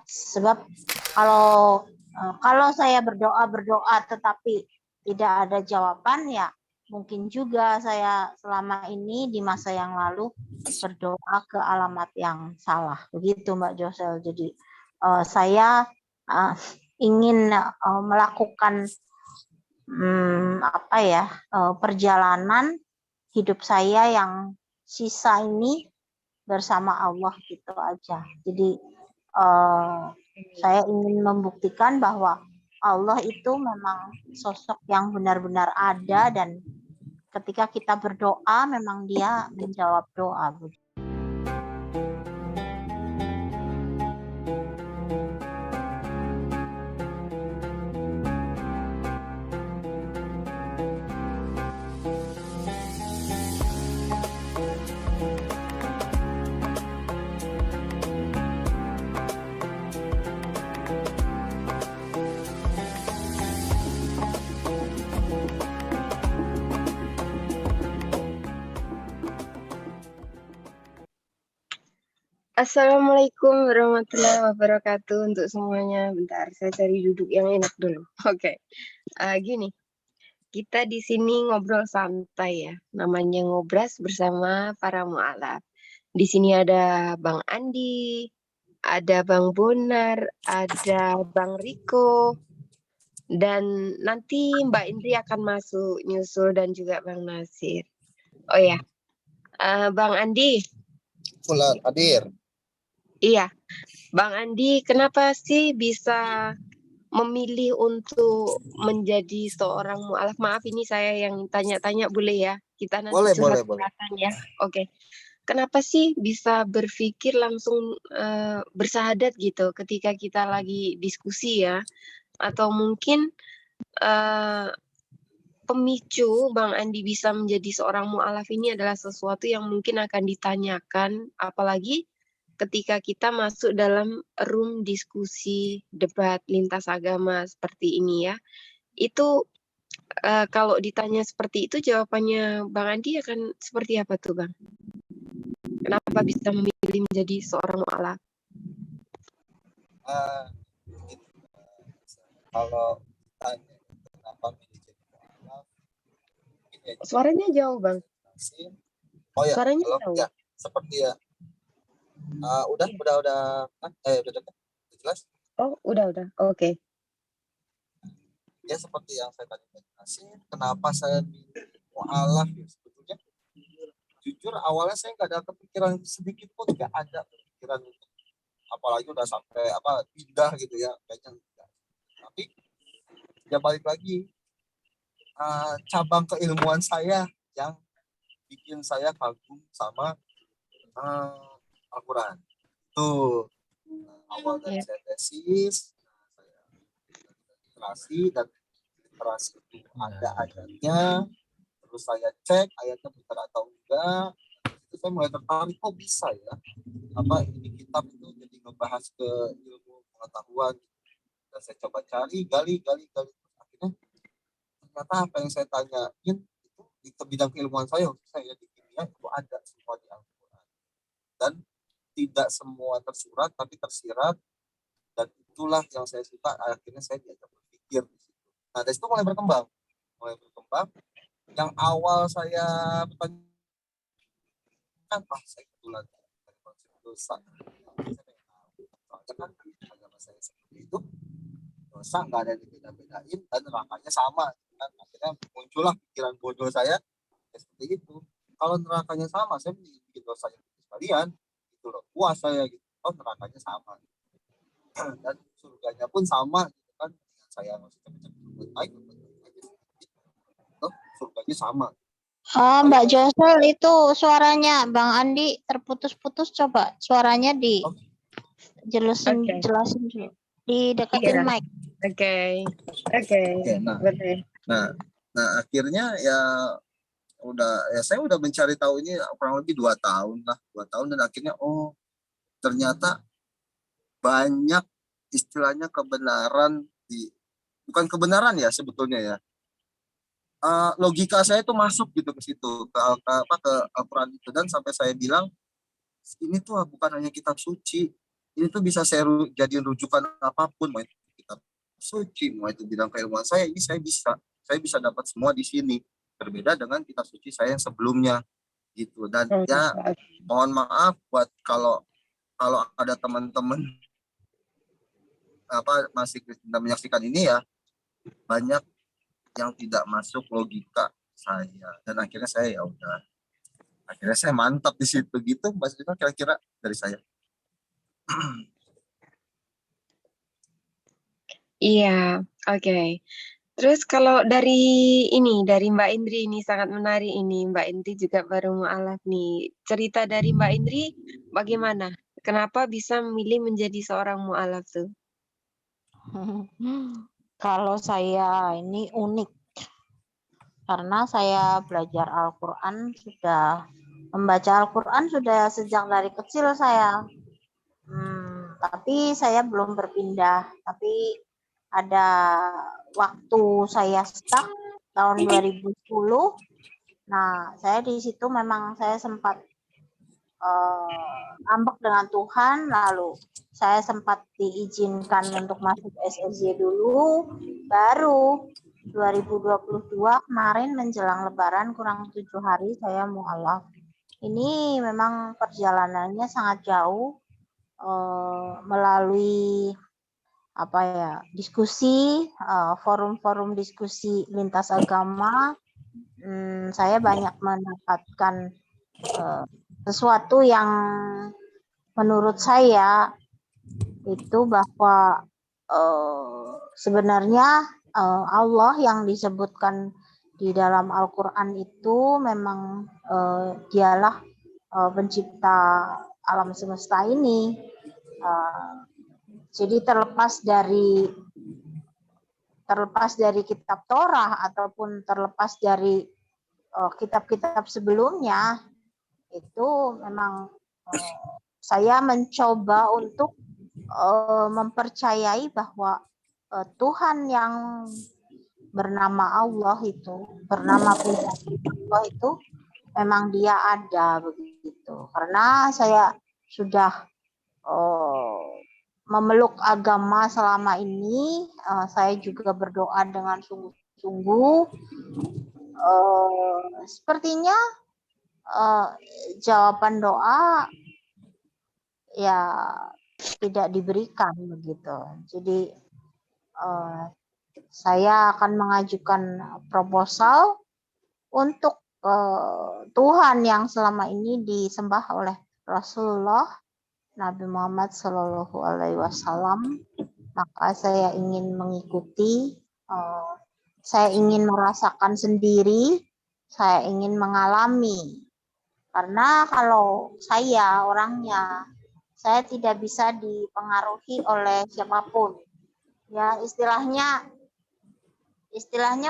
Sebab kalau saya berdoa tetapi tidak ada jawaban, ya mungkin juga saya selama ini di masa yang lalu berdoa ke alamat yang salah. Begitu Mbak Josel. Jadi saya ingin melakukan perjalanan hidup saya yang sisa ini bersama Allah gitu aja. Jadi saya ingin membuktikan bahwa Allah itu memang sosok yang benar-benar ada, dan ketika kita berdoa memang Dia menjawab doa. Assalamualaikum warahmatullahi wabarakatuh untuk semuanya. Bentar, saya cari duduk yang enak dulu. Oke. Gini, kita di sini ngobrol santai ya. Namanya ngobras bersama para mu'alaf. Di sini ada Bang Andi, ada Bang Bonar, ada Bang Riko, dan nanti Mbak Indri akan masuk nyusul, dan juga Bang Nasir. Oh ya, Bang Andi. Hadir. Iya, Bang Andi, kenapa sih bisa memilih untuk menjadi seorang mu'alaf? Maaf, ini saya yang tanya-tanya, boleh ya? Kita nanti Boleh. curhat-curhatan ya. Oke. Kenapa sih bisa berpikir langsung bersahadat gitu ketika kita lagi diskusi ya? Atau mungkin pemicu Bang Andi bisa menjadi seorang mu'alaf ini adalah sesuatu yang mungkin akan ditanyakan, apalagi ketika kita masuk dalam room diskusi debat lintas agama seperti ini ya. Itu kalau ditanya seperti itu, jawabannya Bang Andi akan seperti apa tuh Bang? Kenapa bisa memilih menjadi seorang mu'alaf? Kalau tanya kenapa milih jadi mu'alaf, suaranya jauh Bang. Oh ya, suaranya jauh. Ya, seperti ya. Udah dekat, jelas? Oh, udah. Oke. Ya, seperti yang saya tadi jelasin, kenapa saya milih mu'alaf ya, sebetulnya jujur awalnya saya nggak ada kepikiran sedikit pun, nggak ada kepikiran untuk apalagi udah sampai pindah gitu ya, kayaknya enggak. Tapi ya balik lagi, cabang keilmuan saya yang bikin saya kagum sama Al-Quran. Itu awal dari saya tesis, saya literasi, dan literasi itu ada ayatnya, terus saya cek ayatnya benar atau enggak. Itu saya mulai tertarik, kok bisa ya ini kitab itu jadi ngebahas ke ilmu pengetahuan. Dan saya coba cari, gali, akhirnya ternyata apa yang saya tanyain itu di bidang keilmuan saya di kimia itu ada semua di Al-Quran, dan tidak semua tersurat tapi tersirat, dan itulah yang saya suka. Akhirnya saya diajak berpikir di situ. Nah, dari situ mulai berkembang. Yang awal saya bertanya, saya kebetulan dari konsep dosa. Soalnya kan agama saya seperti itu, dosa nggak ada yang beda-bedain dan nerakanya sama. Dan akhirnya muncullah pikiran bodoh saya seperti itu. Kalau nerakanya sama, saya bikin dosa yang sekalian, itu loh, puas saya gitu. Oh, nerakanya sama. Dan surganya pun sama gitu kan. Saya masih cepet-cepet baik, surganya sama. Mbak Josel, itu suaranya Bang Andi terputus-putus, coba suaranya jelasin dulu. Dideketin mic. Oke. Nah, akhirnya ya saya udah mencari tahu ini kurang lebih 2 tahun, dan akhirnya ternyata banyak istilahnya kebenaran bukan kebenaran ya sebetulnya ya. Logika saya itu masuk gitu ke situ, ke Al-Quran itu, dan sampai saya bilang ini tuh bukan hanya kitab suci, Ini tuh bisa saya jadiin rujukan apapun, mau itu kitab suci, mau itu bidang keilmuan saya, ini saya bisa dapat semua di sini. Berbeda dengan kitab suci saya yang sebelumnya gitu. Dan ya mohon maaf buat kalau ada teman-teman masih menyaksikan ini ya, banyak yang tidak masuk logika saya, dan akhirnya saya mantap di situ gitu. Mas Dino, kira-kira dari saya. Iya, oke. Terus kalau dari Mbak Indri ini sangat menarik ini. Mbak Indri juga baru mualaf nih. Cerita dari Mbak Indri bagaimana? Kenapa bisa memilih menjadi seorang mualaf tuh? Kalau saya ini unik karena saya belajar Al-Quran membaca Al-Quran sudah sejak dari kecil saya. Tapi saya belum berpindah. Tapi ada waktu saya stuck tahun 2010. Nah, saya di situ memang saya sempat ambek dengan Tuhan, lalu saya sempat diizinkan untuk masuk SSY dulu, baru 2022 kemarin menjelang Lebaran kurang 7 hari saya mualaf. Ini memang perjalanannya sangat jauh, melalui diskusi, forum-forum diskusi lintas agama. Saya banyak mendapatkan sesuatu yang menurut saya itu bahwa sebenarnya Allah yang disebutkan di dalam Al-Quran itu memang dialah pencipta alam semesta ini. Jadi terlepas dari kitab Torah ataupun terlepas dari kitab-kitab sebelumnya, itu memang saya mencoba untuk mempercayai bahwa Tuhan yang bernama Allah itu, bernama pribadi Allah itu memang dia ada begitu. Karena saya sudah memeluk agama selama ini, saya juga berdoa dengan sungguh-sungguh. Sepertinya jawaban doa ya tidak diberikan begitu. Jadi saya akan mengajukan proposal untuk Tuhan yang selama ini disembah oleh Rasulullah Nabi Muhammad Shallallahu Alaihi Wasallam. Maka saya ingin mengikuti, saya ingin merasakan sendiri, saya ingin mengalami. Karena kalau saya orangnya, saya tidak bisa dipengaruhi oleh siapapun. Ya, istilahnya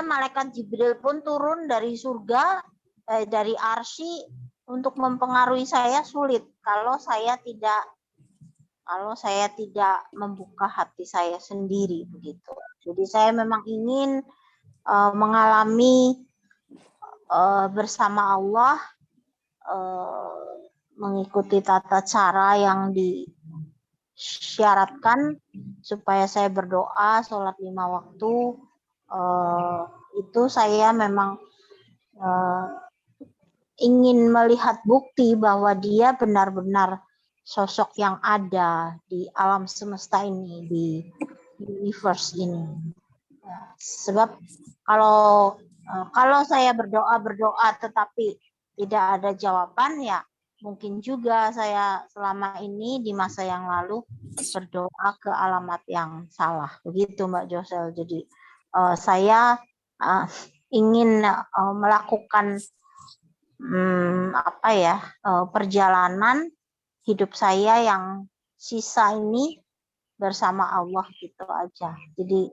malaikat Jibril pun turun dari surga, dari arsy untuk mempengaruhi saya sulit kalau saya tidak membuka hati saya sendiri begitu. Jadi saya memang ingin mengalami bersama Allah, mengikuti tata cara yang disyaratkan supaya saya berdoa, sholat 5 waktu. Itu saya memang ingin melihat bukti bahwa dia benar-benar sosok yang ada di alam semesta ini, di universe ini. Sebab kalau saya berdoa tetapi tidak ada jawaban, ya mungkin juga saya selama ini di masa yang lalu berdoa ke alamat yang salah. Begitu Mbak Josel. Jadi saya ingin melakukan perjalanan hidup saya yang sisa ini bersama Allah gitu aja. Jadi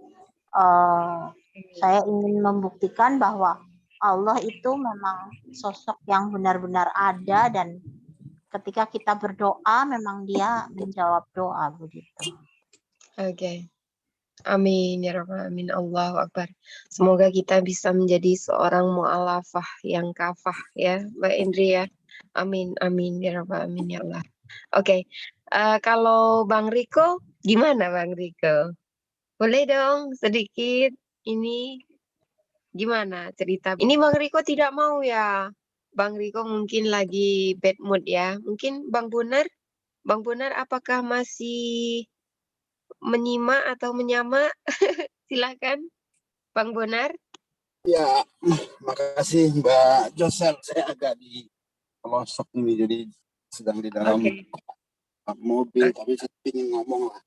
saya ingin membuktikan bahwa Allah itu memang sosok yang benar-benar ada, dan ketika kita berdoa memang dia menjawab doa begitu. Oke. Amin ya rabbal alamin. Allahu akbar. Semoga kita bisa menjadi seorang mu'alafah yang kafah ya, Mbak Indri ya. Amin amin ya rabbal alamin ya Allah. Oke. Kalau Bang Riko, gimana Bang Riko? Boleh dong sedikit ini gimana cerita? Ini Bang Riko tidak mau ya. Bang Riko mungkin lagi bad mood ya. Mungkin Bang Bonar apakah masih menyimak atau menyamak? Silakan Bang Bonar. Ya, makasih Mbak Josel. Saya agak di pelosok ini, jadi sedang di dalam Oke. mobil, tapi saya ingin ngomong lah.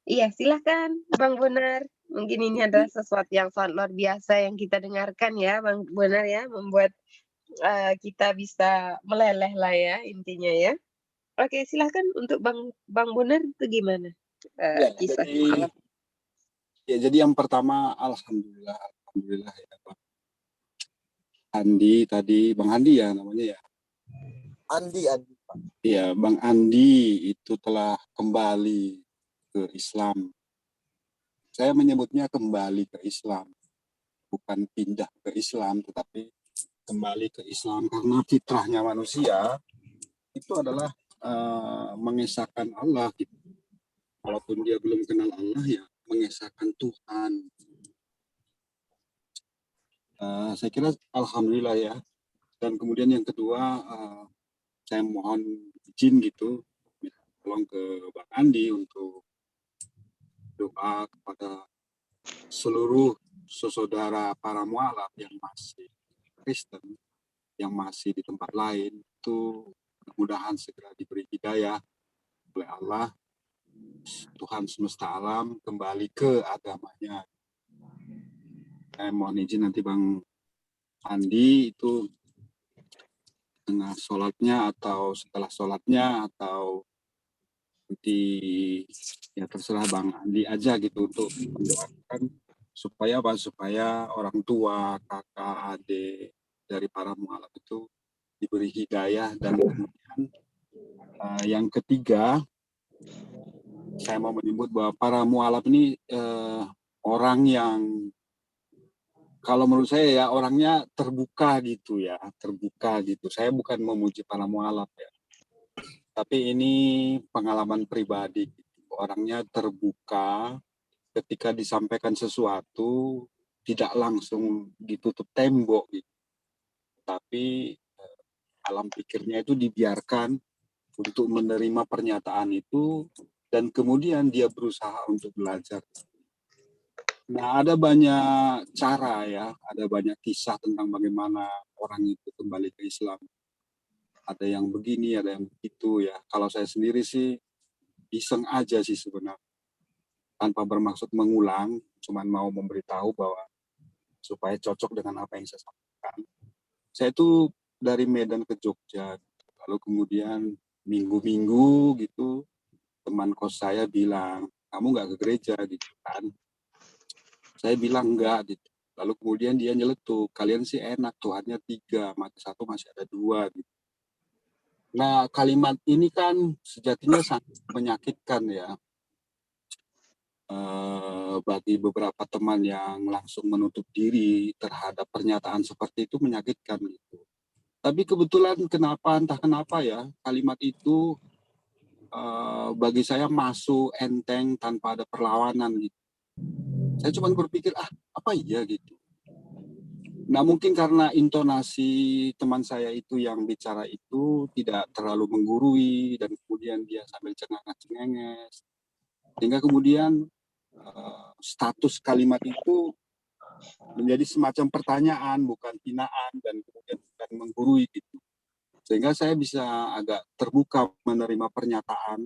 Iya, silakan Bang Bonar. Mungkin ini adalah sesuatu yang sangat luar biasa yang kita dengarkan ya, Bang Bonar ya, membuat kita bisa meleleh lah ya intinya ya. Oke, silakan untuk Bang Bonar itu gimana kisah semalam? Jadi yang pertama, alhamdulillah ya Bang Andi tadi, Bang Andi ya namanya ya. Andi. Iya, Bang Andi itu telah kembali ke Islam. Saya menyebutnya kembali ke Islam, bukan pindah ke Islam, tetapi kembali ke Islam karena fitrahnya manusia itu adalah mengesahkan Allah gitu. Walaupun dia belum kenal Allah ya mengesahkan Tuhan. Saya kira alhamdulillah ya. Dan kemudian yang kedua saya mohon izin gitu tolong ke Bang Andi untuk doa kepada seluruh saudara para mualaf yang masih Kristen, yang masih di tempat lain itu mudah-mudahan segera diberi hidayah oleh Allah, Tuhan semesta alam, kembali ke agamanya. Saya mohon izin nanti Bang Andi itu tengah sholatnya atau setelah sholatnya atau nanti ya terserah Bang Andi aja gitu untuk mendoakan supaya orang tua, kakak, adik dari para mualaf itu diberi hidayah. Dan kemudian yang ketiga saya mau menyebut bahwa para mualaf ini orang yang kalau menurut saya ya orangnya terbuka gitu ya, terbuka gitu. Saya bukan memuji para mualaf ya, tapi ini pengalaman pribadi. Orangnya terbuka ketika disampaikan sesuatu tidak langsung ditutup tembok gitu. Tapi alam pikirnya itu dibiarkan untuk menerima pernyataan itu dan kemudian dia berusaha untuk belajar. Nah, ada banyak cara ya, ada banyak kisah tentang bagaimana orang itu kembali ke Islam. Ada yang begini, ada yang begitu ya. Kalau saya sendiri sih iseng aja sih sebenarnya. Tanpa bermaksud mengulang, cuman mau memberitahu bahwa supaya cocok dengan apa yang saya sampaikan. Saya itu dari Medan ke Jogja, lalu kemudian minggu-minggu gitu teman kos saya bilang, kamu nggak ke gereja gitu kan? Saya bilang enggak gitu. Lalu kemudian dia nyeletuk, kalian sih enak, Tuhannya 3, mati 1 masih ada 2 gitu. Nah, kalimat ini kan sejatinya sangat menyakitkan ya. Bagi beberapa teman yang langsung menutup diri terhadap pernyataan seperti itu menyakitkan gitu. Tapi kebetulan entah kenapa ya, kalimat itu bagi saya masuk enteng tanpa ada perlawanan gitu. Saya cuma berpikir, apa iya gitu. Nah mungkin karena intonasi teman saya itu yang bicara itu tidak terlalu menggurui dan kemudian dia sambil cengenges, sehingga kemudian status kalimat itu menjadi semacam pertanyaan bukan hinaan dan kemudian bukan menggurui gitu. Sehingga saya bisa agak terbuka menerima pernyataan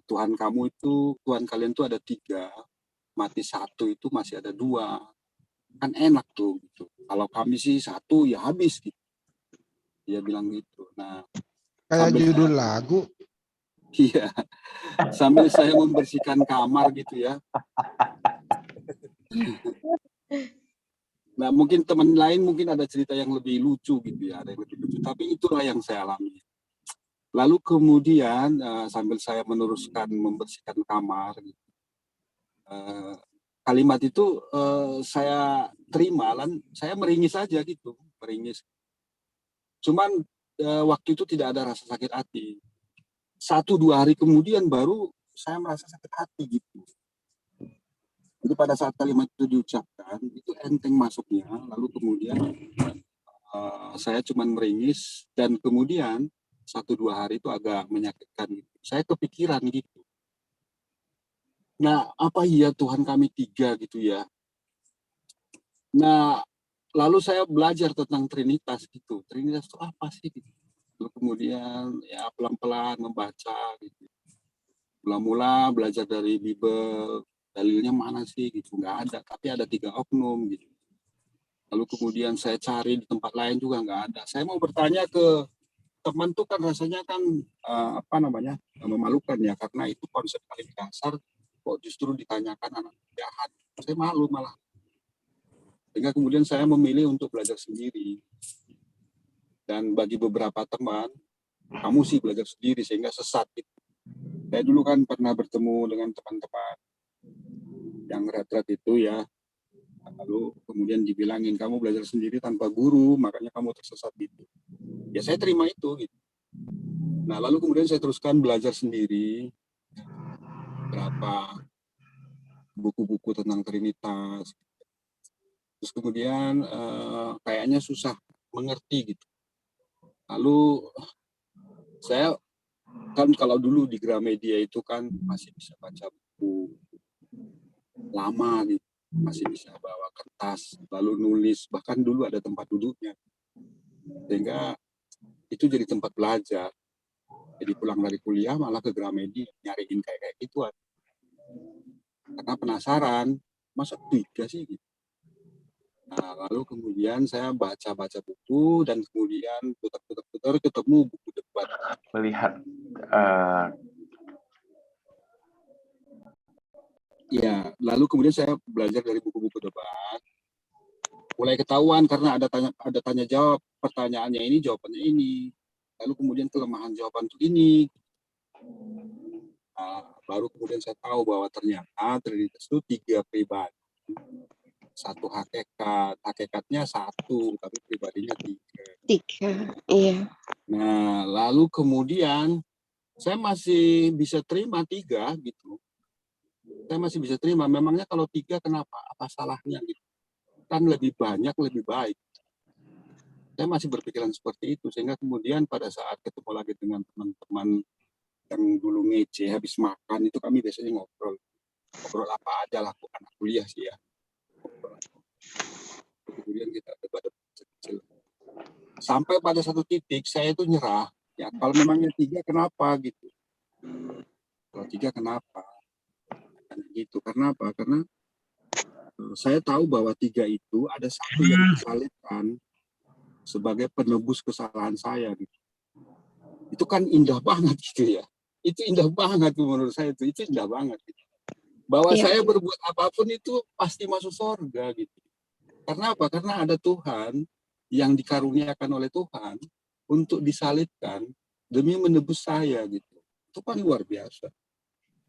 Tuhan kalian itu ada 3, mati 1 itu masih ada 2, kan enak tuh gitu. Kalau kami sih 1 ya habis gitu. Dia bilang gitu. Nah, kayak judul lagu. Iya, sambil saya membersihkan kamar gitu ya. Nah, mungkin teman lain mungkin ada cerita yang lebih lucu gitu ya, ada yang lebih lucu. Tapi itulah yang saya alami. Lalu kemudian sambil saya meneruskan membersihkan kamar, kalimat itu saya terima, dan saya meringis saja gitu, meringis. Cuman waktu itu tidak ada rasa sakit hati. 1-2 hari kemudian baru saya merasa sakit hati gitu. Jadi pada saat kalimat itu diucapkan, itu enteng masuknya, lalu kemudian saya cuman meringis, dan kemudian 1-2 hari itu agak menyakitkan gitu. Saya kepikiran gitu. Nah, apa iya Tuhan kami 3 gitu ya? Nah, lalu saya belajar tentang Trinitas gitu. Trinitas itu apa sih? Gitu. Lalu kemudian ya pelan-pelan membaca gitu. Mula-mula belajar dari Bible, dalilnya mana sih gitu, nggak ada, tapi ada 3 oknum gitu. Lalu kemudian saya cari di tempat lain juga nggak ada. Saya mau bertanya ke teman tuh kan rasanya kan memalukan ya, karena itu konsep paling dasar kok justru ditanyakan anak jahat. Saya malu malah. Sehingga kemudian saya memilih untuk belajar sendiri. Dan bagi beberapa teman, kamu sih belajar sendiri sehingga sesat gitu. Saya dulu kan pernah bertemu dengan teman-teman yang retret itu ya, lalu kemudian dibilangin kamu belajar sendiri tanpa guru, makanya kamu tersesat gitu. Ya saya terima itu gitu. Nah lalu kemudian saya teruskan belajar sendiri, berapa buku-buku tentang Trinitas. Terus kemudian kayaknya susah mengerti gitu. Lalu saya kan kalau dulu di Gramedia itu kan masih bisa baca buku lama gitu, masih bisa bawa kertas lalu nulis, bahkan dulu ada tempat duduknya, sehingga itu jadi tempat belajar. Jadi pulang dari kuliah malah ke Gramedia nyariin kayak gituan karena penasaran, masa 3 sih gitu. Nah, lalu kemudian saya baca buku dan kemudian putar ketemu buku debat. Melihat Ya, lalu kemudian saya belajar dari buku-buku debat. Mulai ketahuan karena ada tanya jawab, pertanyaannya ini, jawabannya ini. Lalu kemudian kelemahan jawaban itu ini. Nah, baru kemudian saya tahu bahwa ternyata Trinitas itu 3 pribadi. 1 hakikat, hakikatnya 1, tapi pribadinya 3. 3, iya. Nah, lalu kemudian saya masih bisa terima 3 gitu. Saya masih bisa terima. Memangnya kalau 3 kenapa? Apa salahnya gitu? Kan lebih banyak, lebih baik. Saya masih berpikiran seperti itu, sehingga kemudian pada saat ketemu lagi dengan teman-teman yang dulu ngece habis makan itu kami biasanya ngobrol apa aja lah, anak kuliah sih ya. Kemudian kita debat kecil. Sampai pada satu titik saya itu nyerah. Ya kalau memangnya 3 kenapa gitu? Kalau 3 kenapa? Gitu. Karena apa? Karena saya tahu bahwa 3 itu ada 1 yang disalibkan sebagai penebus kesalahan saya. Gitu. Itu kan indah banget gitu ya. Itu indah banget menurut saya, itu indah banget. Gitu. Bahwa saya berbuat apapun itu pasti masuk surga gitu. Karena apa? Karena ada Tuhan yang dikaruniakan oleh Tuhan untuk disalibkan demi menebus saya gitu. Itu kan luar biasa.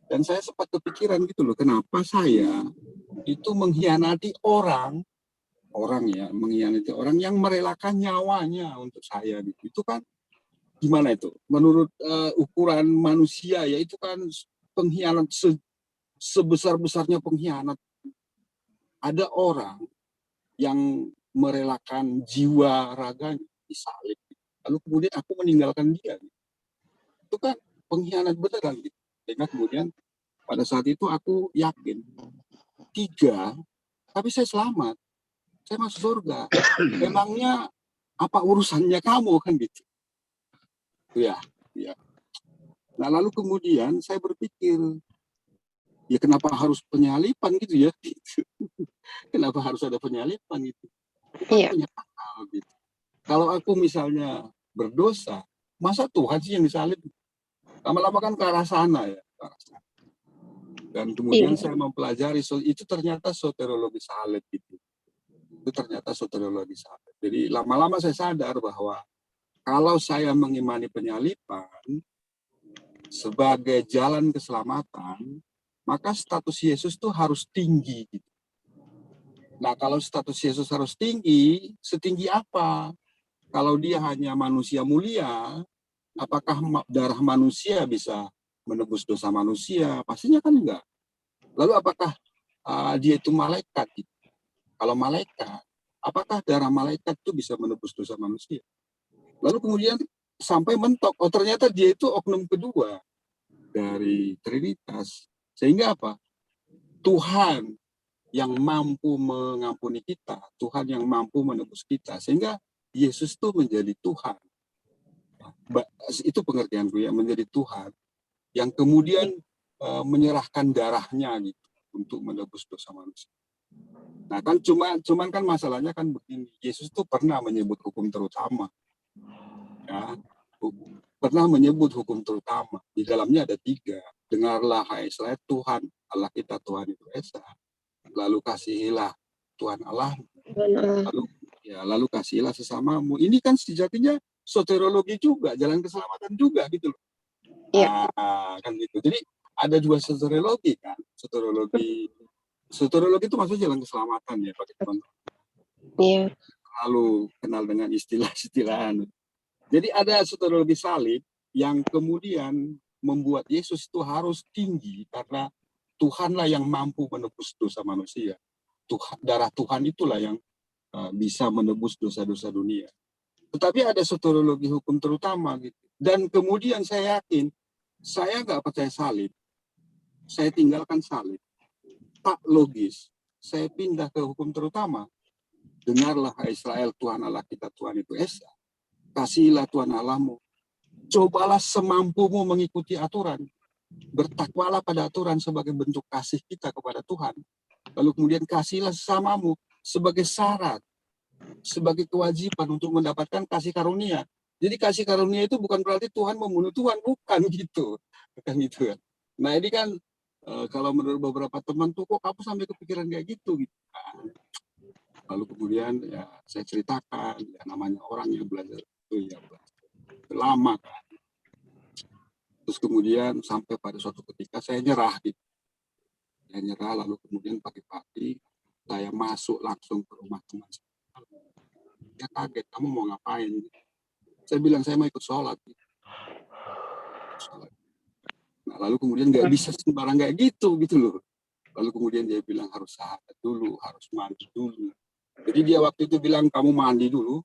Dan saya sempat kepikiran gitu loh, kenapa saya itu mengkhianati orang ya, mengkhianati orang yang merelakan nyawanya untuk saya gitu. Itu kan gimana itu? Menurut ukuran manusia ya itu kan pengkhianat sebesar-besarnya pengkhianat. Ada orang yang merelakan jiwa raganya disalib, lalu kemudian aku meninggalkan dia. Itu kan pengkhianat beneran gitu. Sehingga kemudian pada saat itu aku yakin 3, tapi saya selamat, saya masuk surga. Memangnya apa urusannya kamu kan gitu? Ya. Nah lalu kemudian saya berpikir, ya kenapa harus penyalipan gitu ya? Kenapa harus ada penyalipan gitu? Iya. Gitu. Kalau aku misalnya berdosa, masa Tuhan sih yang disalib? Lama-lama kan ke arah sana ya. Dan kemudian saya mempelajari, itu ternyata soteriologi salib gitu. Itu ternyata soteriologi salib. Jadi lama-lama saya sadar bahwa kalau saya mengimani penyalipan sebagai jalan keselamatan, maka status Yesus itu harus tinggi. Gitu. Nah kalau status Yesus harus tinggi, setinggi apa? Kalau dia hanya manusia mulia, apakah darah manusia bisa menebus dosa manusia? Pastinya kan enggak. Lalu apakah dia itu malaikat? Gitu? Kalau malaikat, apakah darah malaikat itu bisa menebus dosa manusia? Lalu kemudian sampai mentok, oh ternyata dia itu oknum kedua dari Trinitas. Sehingga apa? Tuhan yang mampu mengampuni kita, Tuhan yang mampu menebus kita. Sehingga Yesus itu menjadi Tuhan. Itu pengertianku ya, menjadi Tuhan yang kemudian menyerahkan darahnya gitu untuk menebus dosa manusia. Nah kan cuman kan masalahnya kan begini, Yesus tuh pernah menyebut hukum terutama, ya, pernah menyebut hukum terutama. Di dalamnya ada 3. Dengarlah hai Israel, Tuhan Allah kita Tuhan itu esa. Lalu kasihilah Tuhan Allah, lalu kasihilah sesamamu. Ini kan sejatinya soteriologi juga, jalan keselamatan juga gitu loh. Iya. Kan gitu. Jadi ada 2 soteriologi kan, soteriologi itu maksudnya jalan keselamatan ya bagi teman-teman. Iya. Lalu kenal dengan istilah-istilah. Jadi ada soteriologi salib yang kemudian membuat Yesus itu harus tinggi karena Tuhanlah yang mampu menebus dosa manusia. Darah Tuhan itulah yang bisa menebus dosa-dosa dunia. Tetapi ada soteriologi hukum terutama gitu. Dan kemudian saya yakin, saya nggak percaya salib. Saya tinggalkan salib. Tak logis. Saya pindah ke hukum terutama. Dengarlah Israel, Tuhan Allah kita, Tuhan itu esa. Kasihilah Tuhan Allahmu. Cobalah semampumu mengikuti aturan. Bertakwalah pada aturan sebagai bentuk kasih kita kepada Tuhan. Lalu kemudian kasihlah sesamamu sebagai syarat, sebagai kewajiban untuk mendapatkan kasih karunia. Jadi kasih karunia itu bukan berarti Tuhan membunuh Tuhan, bukan gitu. Bukan gitu kan. Nah ini kan kalau menurut beberapa teman tuh kok kamu sampai kepikiran kayak gitu. Lalu kemudian ya saya ceritakan ya namanya orang yang belajar itu ya lama kan. Terus kemudian sampai pada suatu ketika saya nyerah gitu. Saya nyerah lalu kemudian pagi-pagi saya masuk langsung ke rumah teman saya. Dia kaget, kamu mau ngapain? Saya bilang saya mau ikut sholat. Nah, lalu kemudian nggak bisa sembarang kayak gitu loh. Lalu kemudian dia bilang harus syahadat dulu, harus mandi dulu. Jadi dia waktu itu bilang kamu mandi dulu,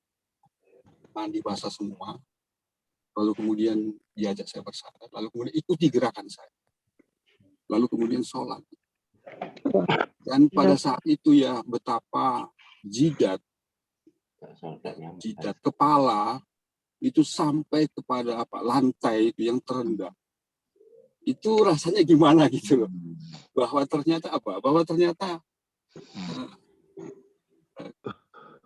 mandi basah semua. Lalu kemudian diajak saya bersyahadat, lalu kemudian ikuti gerakan saya. Lalu kemudian sholat. Dan pada saat itu ya betapa jidat kepala itu sampai kepada lantai itu yang terendah. Itu rasanya gimana gitu loh. Bahwa ternyata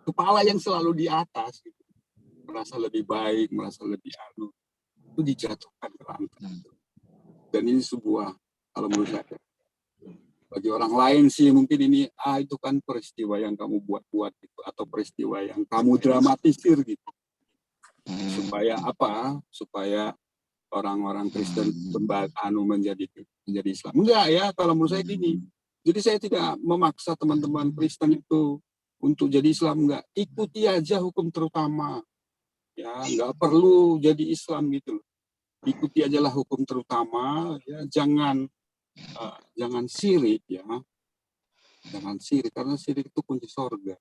kepala yang selalu di atas gitu, merasa lebih baik, merasa lebih itu dijatuhkan ke lantai. Dan ini sebuah, kalau menurut saya, bagi orang lain sih mungkin ini itu kan peristiwa yang kamu buat-buat gitu, atau peristiwa yang kamu dramatisir gitu. Supaya apa? Supaya orang-orang Kristen menjadi Islam. Enggak ya, kalau menurut saya gini. Jadi saya tidak memaksa teman-teman Kristen itu untuk jadi Islam, enggak. Ikuti aja hukum terutama. Ya, enggak perlu jadi Islam gitu. Ikuti ajalah hukum terutama, ya, jangan sirik ya. Jangan sirik, karena sirik itu kunci sorga.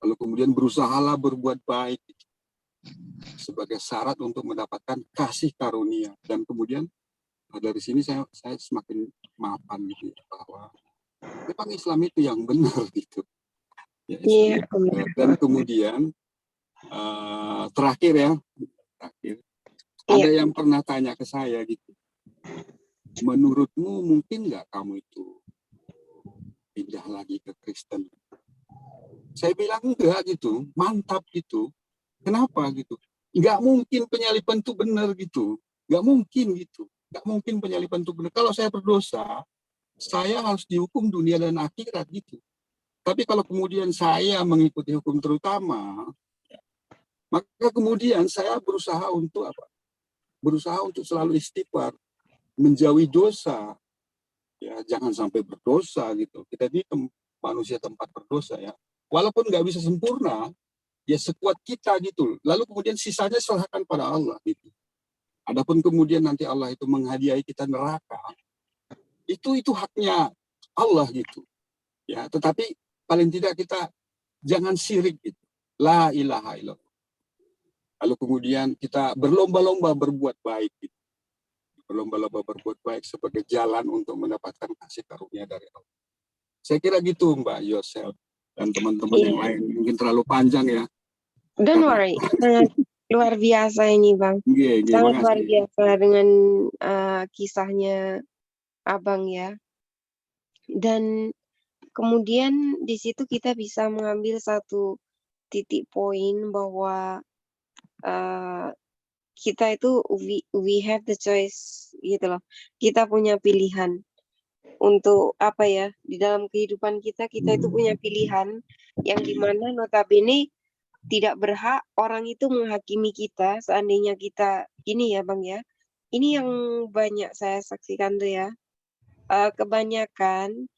Lalu kemudian berusahalah berbuat baik sebagai syarat untuk mendapatkan kasih karunia. Dan kemudian dari sini saya semakin mapan gitu bahwa memang Islam itu yang benar gitu. Ya, dan kemudian terakhir ada yang pernah tanya ke saya gitu, menurutmu mungkin nggak kamu itu pindah lagi ke Kristen? Saya bilang enggak gitu, mantap gitu. Kenapa gitu? Nggak mungkin penyaliban itu benar gitu, nggak mungkin gitu, nggak mungkin penyaliban itu benar. Kalau saya berdosa, saya harus dihukum dunia dan akhirat gitu. Tapi kalau kemudian saya mengikuti hukum terutama, maka kemudian saya berusaha untuk apa? Berusaha untuk selalu istighfar, menjauhi dosa. Ya, jangan sampai berdosa gitu. Kita ini manusia tempat berdosa ya. Walaupun nggak bisa sempurna, ya sekuat kita gitu. Lalu kemudian sisanya serahkan pada Allah gitu. Adapun kemudian nanti Allah itu menghadiahi kita neraka, itu haknya Allah gitu. Ya, tetapi paling tidak kita jangan syirik gitu. La ilaha illallah. Lalu kemudian kita berlomba-lomba berbuat baik gitu. Berlomba-lomba berbuat baik sebagai jalan untuk mendapatkan kasih karunia dari Allah. Saya kira gitu Mbak Yosel dan teman-teman yang Iya. lain. Mungkin terlalu panjang ya. Don't Karena- worry, sangat luar biasa ini Bang. Iya, Sangat luar makasih. biasa dengan kisahnya Abang ya. Dan kemudian di situ kita bisa mengambil satu titik poin bahwa kita itu we have the choice gitu loh. Kita punya pilihan untuk apa ya, di dalam kehidupan kita itu punya pilihan yang dimana notabene tidak berhak orang itu menghakimi kita seandainya kita ini ya Bang ya. Ini yang banyak saya saksikan tuh ya. Kebanyakan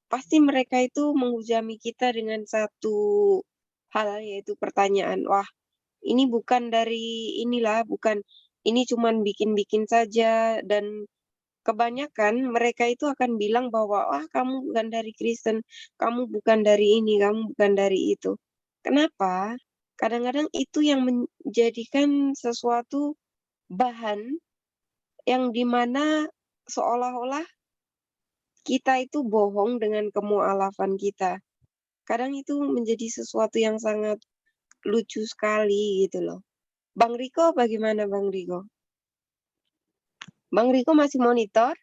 pasti mereka itu menghujami kita dengan satu hal yaitu pertanyaan, wah ini bukan dari inilah, bukan ini cuman bikin-bikin saja dan kebanyakan mereka itu akan bilang bahwa wah kamu bukan dari Kristen, kamu bukan dari ini, kamu bukan dari itu. Kenapa? Kadang-kadang itu yang menjadikan sesuatu bahan yang dimana seolah-olah kita itu bohong dengan kemualafan kita. Kadang itu menjadi sesuatu yang sangat lucu sekali gitu loh. Bang Riko bagaimana Bang Riko? Bang Riko masih monitor?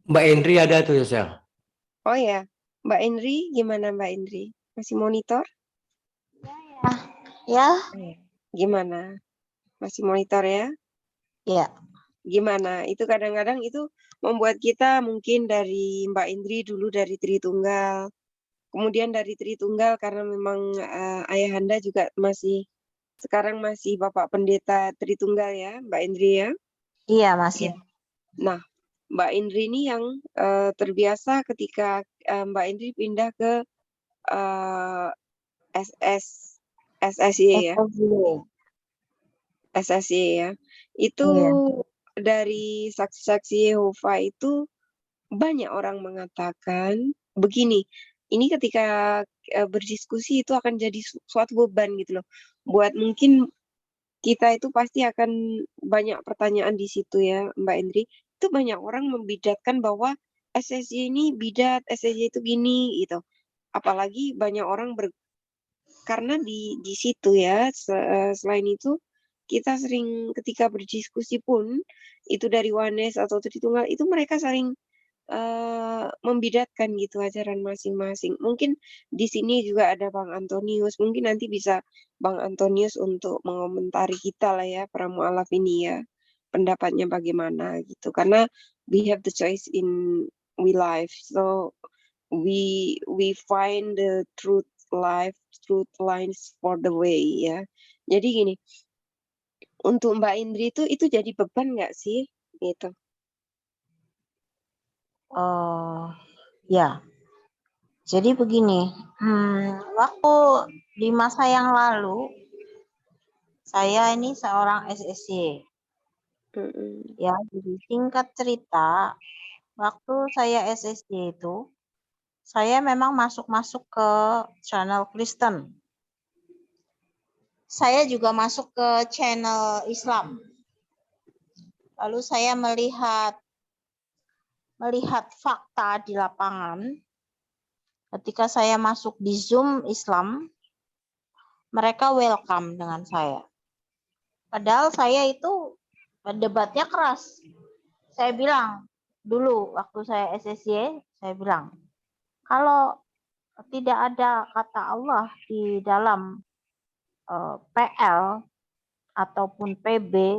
Mbak Endri ada tuh ya, Sel. Oh ya, Mbak Indri gimana Mbak Indri? Masih monitor? Ya, Gimana? Masih monitor ya? ya. Gimana? Itu kadang-kadang itu membuat kita mungkin dari Mbak Indri dulu dari Tritunggal. Kemudian dari Tritunggal karena memang ayahanda juga sekarang masih Bapak Pendeta Tritunggal ya, Mbak Indri ya. Iya, masih. Nah, Mbak Indri ini yang terbiasa ketika Mbak Indri pindah ke SSY ya. SSY ya. Itu Iya. dari saksi-saksi Yehova itu banyak orang mengatakan begini, ini ketika berdiskusi itu akan jadi suatu beban gitu loh. Buat mungkin kita itu pasti akan banyak pertanyaan di situ ya Mbak Indri. Itu banyak orang membidatkan bahwa SSY ini bidat, SSY itu gini gitu. Apalagi banyak orang karena di situ ya selain itu kita sering ketika berdiskusi pun itu dari Wanes atau Tritunggal itu mereka saling membidatkan gitu ajaran masing-masing. Mungkin di sini juga ada Bang Antonius. Mungkin nanti bisa Bang Antonius untuk mengomentari kita lah ya para mualaf ini ya. Pendapatnya bagaimana gitu. Karena we have the choice in we life. So we find the truth lines for the way ya. Jadi gini, untuk Mbak Indri itu jadi beban nggak sih gitu? Ya. Jadi begini, waktu di masa yang lalu, saya ini seorang SSY. Ya, jadi singkat cerita, waktu saya SSY itu, saya memang masuk ke channel Kristen. Saya juga masuk ke channel Islam. Lalu saya melihat fakta di lapangan. Ketika saya masuk di Zoom Islam, mereka welcome dengan saya. Padahal saya itu debatnya keras. Saya bilang dulu waktu saya SSY, saya bilang, kalau tidak ada kata Allah di dalam PL ataupun PB,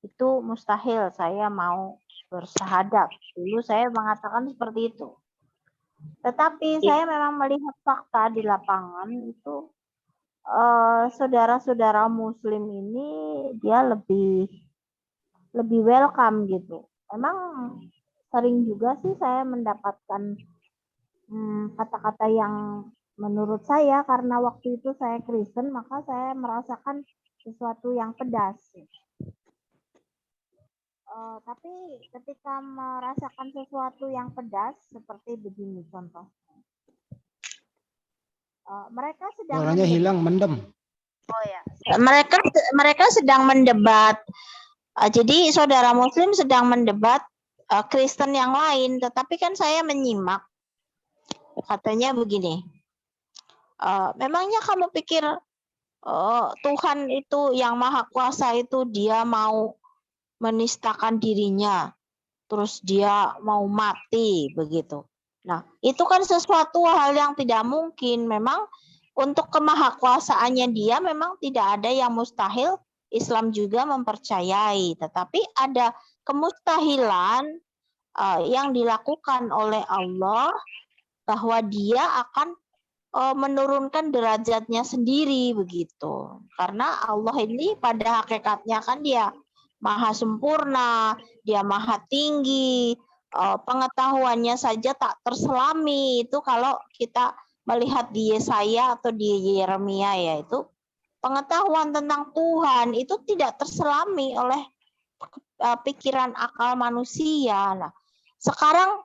itu mustahil saya mau bersahadat. Dulu saya mengatakan seperti itu. Tetapi saya memang melihat fakta di lapangan itu saudara-saudara Muslim ini dia lebih welcome gitu. Memang sering juga sih saya mendapatkan kata-kata yang menurut saya karena waktu itu saya Kristen, maka saya merasakan sesuatu yang pedas. Tapi ketika merasakan sesuatu yang pedas seperti begini contoh, mereka sedang Suaranya hilang, mendem. mereka sedang mendebat. Jadi saudara Muslim sedang mendebat Kristen yang lain, tetapi kan saya menyimak. Katanya begini, memangnya kamu pikir Tuhan itu yang Maha Kuasa itu dia mau menistakan dirinya, terus dia mau mati begitu. Nah, itu kan sesuatu hal yang tidak mungkin. Memang untuk kemahakuasaannya dia memang tidak ada yang mustahil. Islam juga mempercayai, tetapi ada kemustahilan yang dilakukan oleh Allah bahwa dia akan menurunkan derajatnya sendiri begitu. Karena Allah ini pada hakikatnya kan dia maha sempurna, dia maha tinggi, pengetahuannya saja tak terselami. Itu kalau kita melihat di Yesaya atau di Yeremia, yaitu pengetahuan tentang Tuhan itu tidak terselami oleh pikiran akal manusia. Nah, sekarang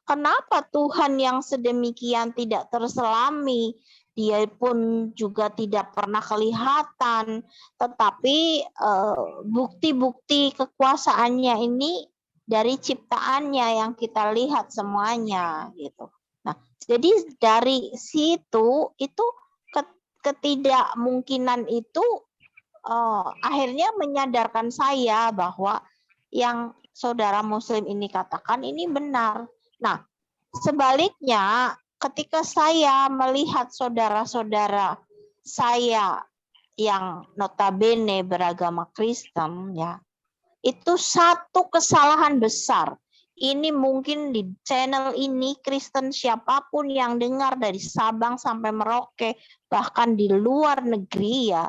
kenapa Tuhan yang sedemikian tidak terselami, dia pun juga tidak pernah kelihatan, tetapi bukti-bukti kekuasaannya ini dari ciptaannya yang kita lihat semuanya gitu. Nah, jadi dari situ itu ketidakmungkinan itu akhirnya menyadarkan saya bahwa yang saudara Muslim ini katakan ini benar. Nah, sebaliknya ketika saya melihat saudara-saudara saya yang notabene beragama Kristen ya, itu satu kesalahan besar. Ini mungkin di channel ini Kristen siapapun yang dengar dari Sabang sampai Merauke, bahkan di luar negeri ya.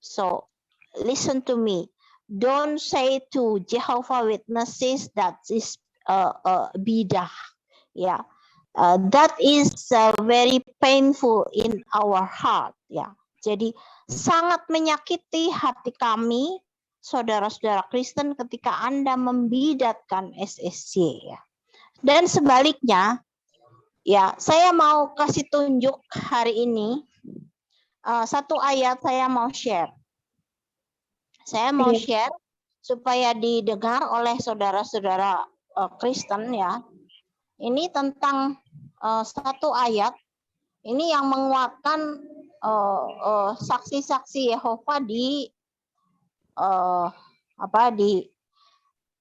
So, listen to me. Don't say to Jehovah Witnesses that is bidah. Yeah, that is very painful in our heart. Ya, jadi sangat menyakiti hati kami, saudara-saudara Kristen, ketika Anda membidatkan SSC. Ya. Dan sebaliknya, ya saya mau kasih tunjuk hari ini satu ayat saya mau share. Saya mau share supaya didengar oleh saudara-saudara Kristen ya. Ini tentang satu ayat. Ini yang menguatkan saksi-saksi Yehova di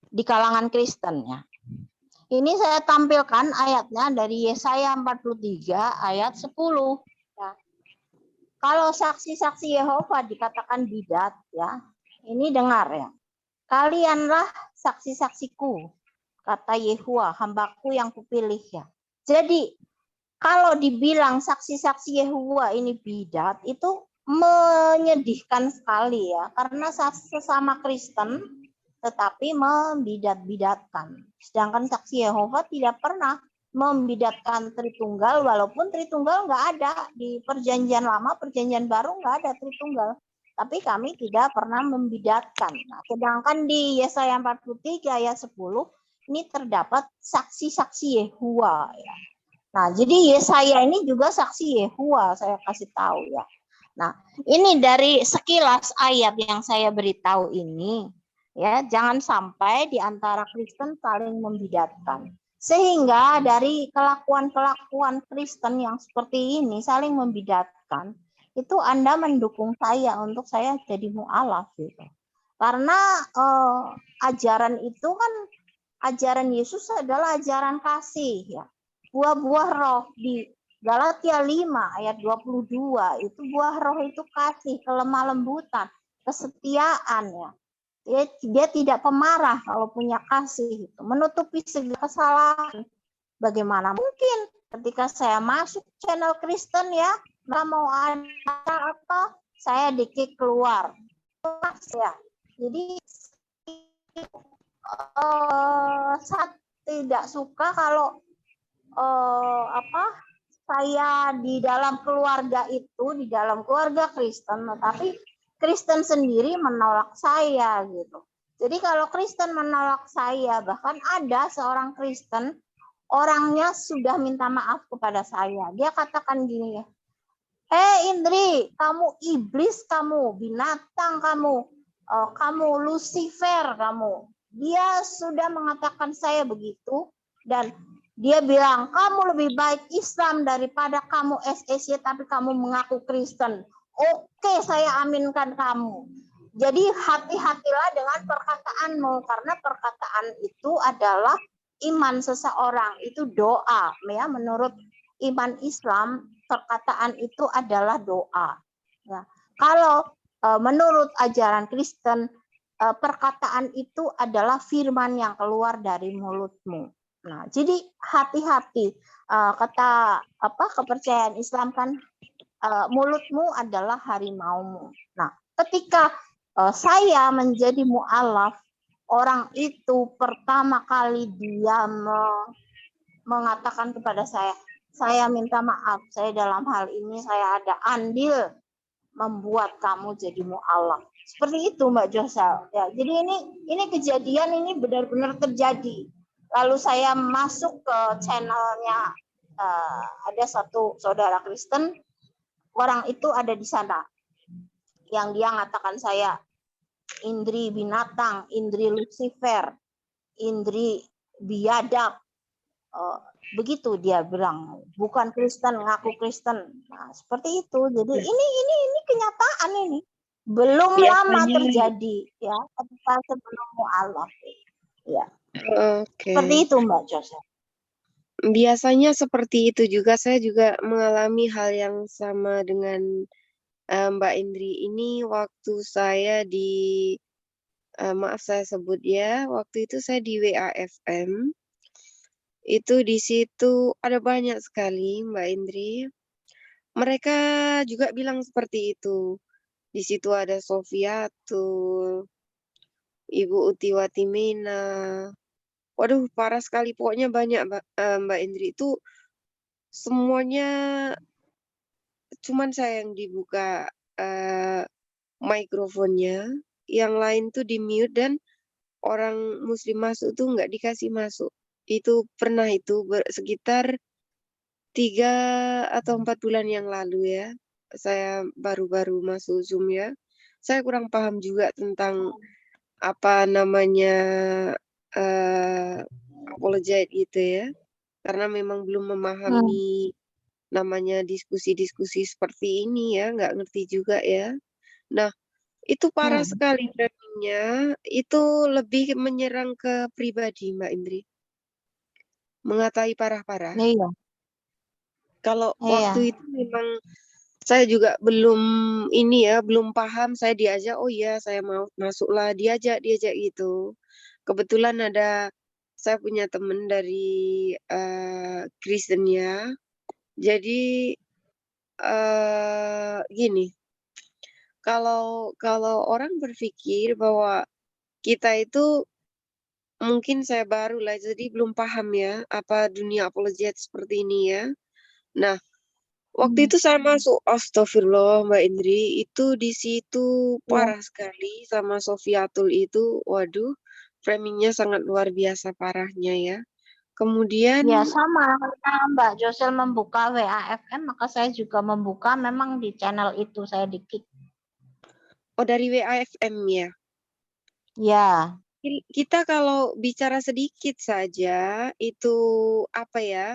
di kalangan Kristen ya. Ini saya tampilkan ayatnya dari Yesaya 43 ayat 10. Ya. Kalau saksi-saksi Yehova dikatakan bidat ya. Ini dengar ya. Kalianlah saksi-saksiku, kata Yehuwa, hambaku yang kupilih ya. Jadi kalau dibilang saksi-saksi Yehuwa ini bidat, itu menyedihkan sekali ya. Karena sesama Kristen tetapi membidat-bidatkan. Sedangkan saksi Yehova tidak pernah membidatkan Tritunggal, walaupun Tritunggal nggak ada di Perjanjian Lama, Perjanjian Baru nggak ada Tritunggal. Tapi kami tidak pernah membidatkan. Nah, sedangkan di Yesaya 43 ayat 10 ini terdapat saksi-saksi Yehuwa ya. Nah, jadi Yesaya ini juga saksi Yehuwa, saya kasih tahu ya. Nah, ini dari sekilas ayat yang saya beritahu ini ya, jangan sampai di antara Kristen saling membidatkan. Sehingga dari kelakuan-kelakuan Kristen yang seperti ini saling membidatkan, itu Anda mendukung saya untuk saya jadi mu'alaf gitu. Karena ajaran itu kan, ajaran Yesus adalah ajaran kasih ya. Buah-buah roh di Galatia 5 ayat 22 itu buah roh itu kasih, kelemah lembutan, kesetiaan ya. Dia tidak pemarah kalau punya kasih itu, menutupi segala kesalahan. Bagaimana mungkin ketika saya masuk channel Kristen ya, mau ada apa, saya di-kick keluar. Ya. Jadi saya tidak suka kalau saya di dalam keluarga itu, di dalam keluarga Kristen, tetapi Kristen sendiri menolak saya gitu. Jadi kalau Kristen menolak saya, bahkan ada seorang Kristen, orangnya sudah minta maaf kepada saya. Dia katakan gini ya, Indri, kamu iblis, kamu binatang, kamu Lucifer, kamu. Dia sudah mengatakan saya begitu, dan dia bilang, kamu lebih baik Islam daripada kamu SSY, tapi kamu mengaku Kristen. Oke, saya aminkan kamu. Jadi hati-hatilah dengan perkataanmu, karena perkataan itu adalah iman seseorang, itu doa. Ya, menurut iman Islam, perkataan itu adalah doa. Ya. Kalau menurut ajaran Kristen, perkataan itu adalah firman yang keluar dari mulutmu. Nah, jadi hati-hati, kata kepercayaan Islam kan, mulutmu adalah harimaumu. Nah, ketika saya menjadi mu'alaf, orang itu pertama kali dia mengatakan kepada saya minta maaf, saya dalam hal ini saya ada andil membuat kamu jadi mu'alaf. Seperti itu Mbak Josel. Ya, jadi ini kejadian ini benar-benar terjadi. Lalu saya masuk ke channelnya, ada satu saudara Kristen, orang itu ada di sana, yang dia mengatakan saya Indri binatang, Indri Lucifer, Indri biadab, begitu dia bilang, bukan Kristen, ngaku Kristen. Nah, seperti itu. Jadi ini kenyataan ini. Belum lama terjadi ya, ketika sebelum mu'alaf. Ya. Oke. Seperti itu Mbak Joseph. Biasanya seperti itu juga, saya juga mengalami hal yang sama dengan Mbak Indri ini waktu saya di maaf saya sebut ya, waktu itu saya di WAFM. Itu di situ ada banyak sekali Mbak Indri. Mereka juga bilang seperti itu. Di situ ada Sofiatul, Ibu Utiwati Mena. Waduh, parah sekali. Pokoknya banyak Mbak Indri itu semuanya, cuman saya yang dibuka mikrofonnya, yang lain tuh di mute dan orang Muslim masuk tuh nggak dikasih masuk. Itu pernah itu sekitar 3 atau 4 bulan yang lalu ya. Saya baru-baru masuk Zoom ya. Saya kurang paham juga tentang apa namanya apologet gitu ya. Karena memang belum memahami namanya diskusi-diskusi seperti ini ya, nggak ngerti juga ya. Nah, itu parah sekali framingnya, itu lebih menyerang ke pribadi Mbak Indri. Mengatai parah-parah. Iya. Kalau Iya. waktu itu memang saya juga belum ini ya, belum paham, saya diajak, oh iya saya mau masuklah, diajak gitu. Kebetulan saya punya teman dari Kristen ya. Jadi gini, kalau orang berpikir bahwa kita itu mungkin saya baru lah, jadi belum paham ya apa dunia apologet seperti ini ya. Nah, waktu itu saya masuk, astagfirullah Mbak Indri, itu di situ parah sekali sama Sofiatul itu, waduh, framingnya sangat luar biasa parahnya ya. Kemudian, Ya sama, karena Mbak Josel membuka WAFM, maka saya juga membuka memang di channel itu, saya di-kick. oh dari WAFM ya. Ya. Kita kalau bicara sedikit saja, itu apa ya,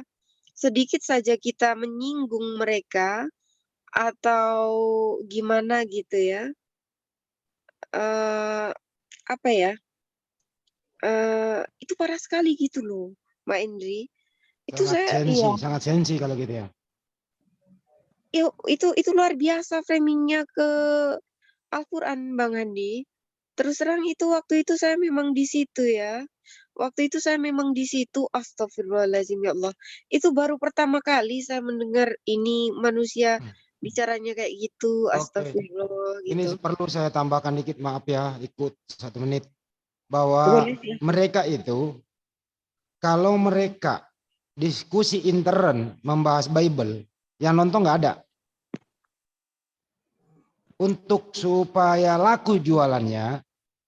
sedikit saja kita menyinggung mereka, atau gimana gitu ya, apa ya, itu parah sekali gitu loh, Mbak Indri. Itu Sangat sensi kalau gitu ya. Itu luar biasa framingnya ke Al-Quran, Bang Andi. Terus terang itu waktu itu saya memang di situ ya. Waktu itu saya memang di situ, astagfirullahaladzim ya Allah. Itu baru pertama kali saya mendengar ini manusia bicaranya kayak gitu, astagfirullah Ini gitu. perlu saya tambahkan dikit, maaf ya, ikut 1 menit. Bahwa Boleh ya? mereka itu, kalau mereka diskusi intern membahas Bible, yang nonton nggak ada. Untuk supaya laku jualannya,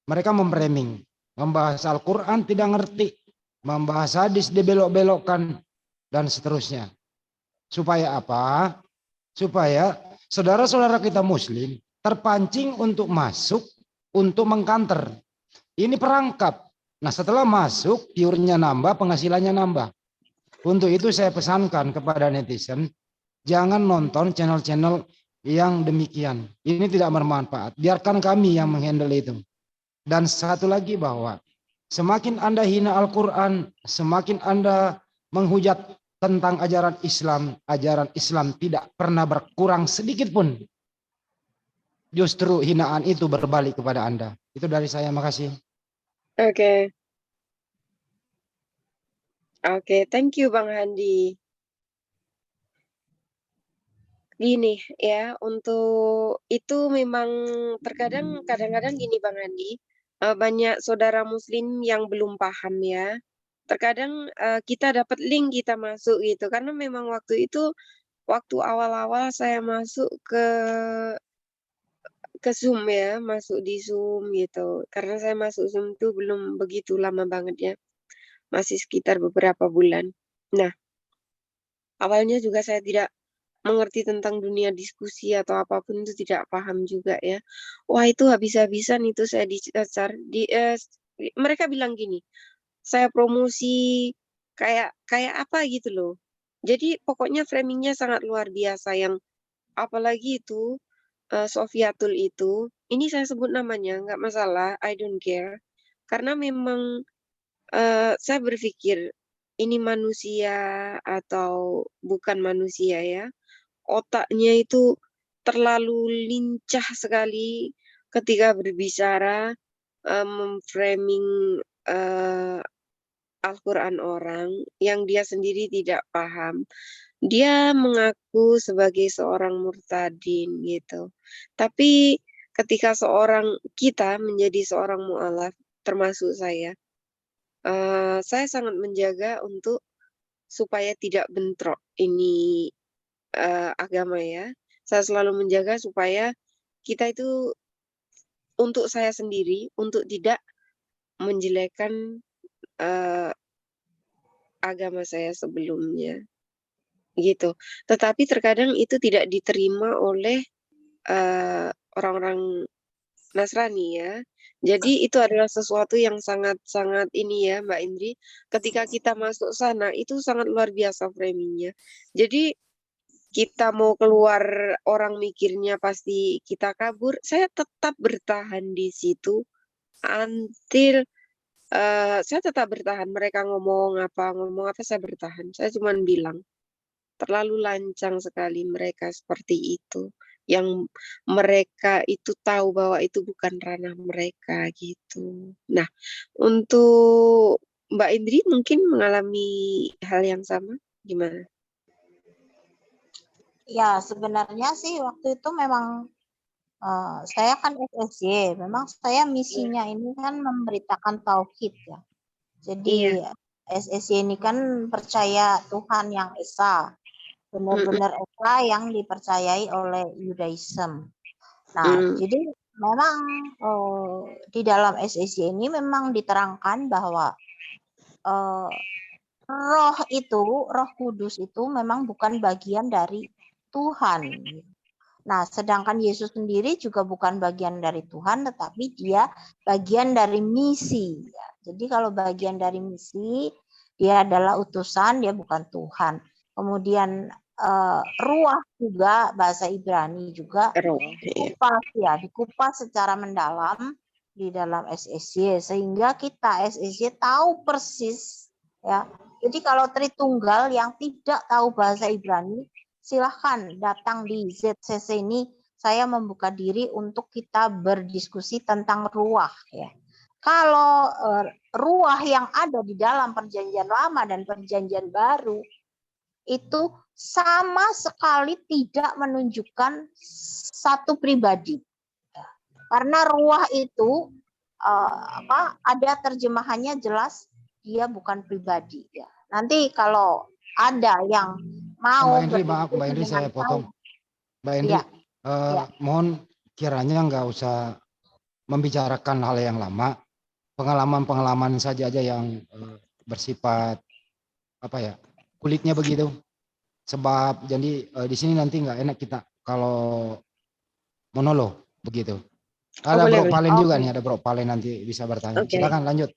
mereka memframing, membahas Al-Quran tidak ngerti, membahas hadis dibelok-belokkan, dan seterusnya. Supaya apa? Supaya saudara-saudara kita Muslim terpancing untuk masuk, untuk mengkanter. Ini perangkap. Nah, setelah masuk, viewernya nambah, penghasilannya nambah. Untuk itu saya pesankan kepada netizen, jangan nonton channel-channel yang demikian. Ini tidak bermanfaat. Biarkan kami yang menghandle itu. Dan satu lagi bahwa semakin Anda hina Al-Quran, semakin Anda menghujat tentang ajaran Islam tidak pernah berkurang sedikit pun. Justru hinaan itu berbalik kepada Anda. Itu dari saya, makasih. Oke. Oke, thank you Bang Handi. Gini ya, untuk itu memang kadang-kadang gini Bang Handi, banyak saudara muslim yang belum paham ya. Terkadang kita dapat link kita masuk gitu, karena memang waktu itu, waktu awal-awal saya masuk ke Zoom ya, masuk di Zoom gitu. Karena saya masuk Zoom itu belum begitu lama banget ya, masih sekitar beberapa bulan. Nah, awalnya juga saya tidak mengerti tentang dunia diskusi atau apapun itu, tidak paham juga ya. Wah, itu habis-habisan itu saya dicacar. Mereka bilang gini, saya promosi kayak kayak apa gitu loh. Jadi pokoknya framingnya sangat luar biasa, yang apalagi itu Sofiatul itu, ini saya sebut namanya nggak masalah, I don't care. Karena memang saya berpikir ini manusia atau bukan manusia ya. Otaknya itu terlalu lincah sekali ketika berbicara, memframing Al-Quran orang yang dia sendiri tidak paham. Dia mengaku sebagai seorang murtadin gitu. Tapi ketika kita menjadi seorang mu'alaf, termasuk saya sangat menjaga untuk supaya tidak bentrok ini agama ya. Saya selalu menjaga supaya kita itu, untuk saya sendiri, untuk tidak menjelekkan agama saya sebelumnya, gitu. Tetapi terkadang itu tidak diterima oleh orang-orang Nasrani ya. Jadi itu adalah sesuatu yang sangat-sangat ini ya Mbak Indri, ketika kita masuk sana itu sangat luar biasa framingnya. Jadi kita mau keluar, orang mikirnya pasti kita kabur, saya tetap bertahan di situ until saya tetap bertahan. Mereka ngomong apa saya bertahan. Saya cuma bilang, terlalu lancang sekali mereka seperti itu. Yang mereka itu tahu bahwa itu bukan ranah mereka gitu. Nah, untuk Mbak Indri mungkin mengalami hal yang sama, gimana? Ya, sebenarnya sih waktu itu memang saya kan SSY, memang saya misinya ini kan memberitakan tauhid ya. Jadi SSY ini kan percaya Tuhan yang Esa, benar-benar Esa yang dipercayai oleh Judaism. Nah, jadi memang di dalam SSY ini memang diterangkan bahwa Roh Kudus itu memang bukan bagian dari Tuhan. Nah, sedangkan Yesus sendiri juga bukan bagian dari Tuhan, tetapi dia bagian dari misi. Jadi kalau bagian dari misi, dia adalah utusan, dia bukan Tuhan. Kemudian ruah juga, bahasa Ibrani juga dikupas secara mendalam di dalam SSY, sehingga kita SSY tahu persis ya. Jadi kalau Tritunggal yang tidak tahu bahasa Ibrani, silahkan datang di ZCC ini, saya membuka diri untuk kita berdiskusi tentang ruah ya. Kalau ruah yang ada di dalam perjanjian lama dan perjanjian baru itu sama sekali tidak menunjukkan satu pribadi. Karena ruah itu ada terjemahannya jelas dia bukan pribadi ya. Nanti kalau ada yang mau Mbak Henry, maaf berdiskusi Mbak Henry, dengan saya potong. Mbak Henry, Iya, iya. mohon kiranya nggak usah membicarakan hal yang lama, pengalaman-pengalaman saja aja yang bersifat apa ya, kulitnya begitu. Sebab jadi di sini nanti nggak enak kita kalau monolog begitu. Ada boleh, Bro boleh. Palen juga Oke. nih, ada Bro Palen nanti bisa bertanya. Oke. Silakan lanjut.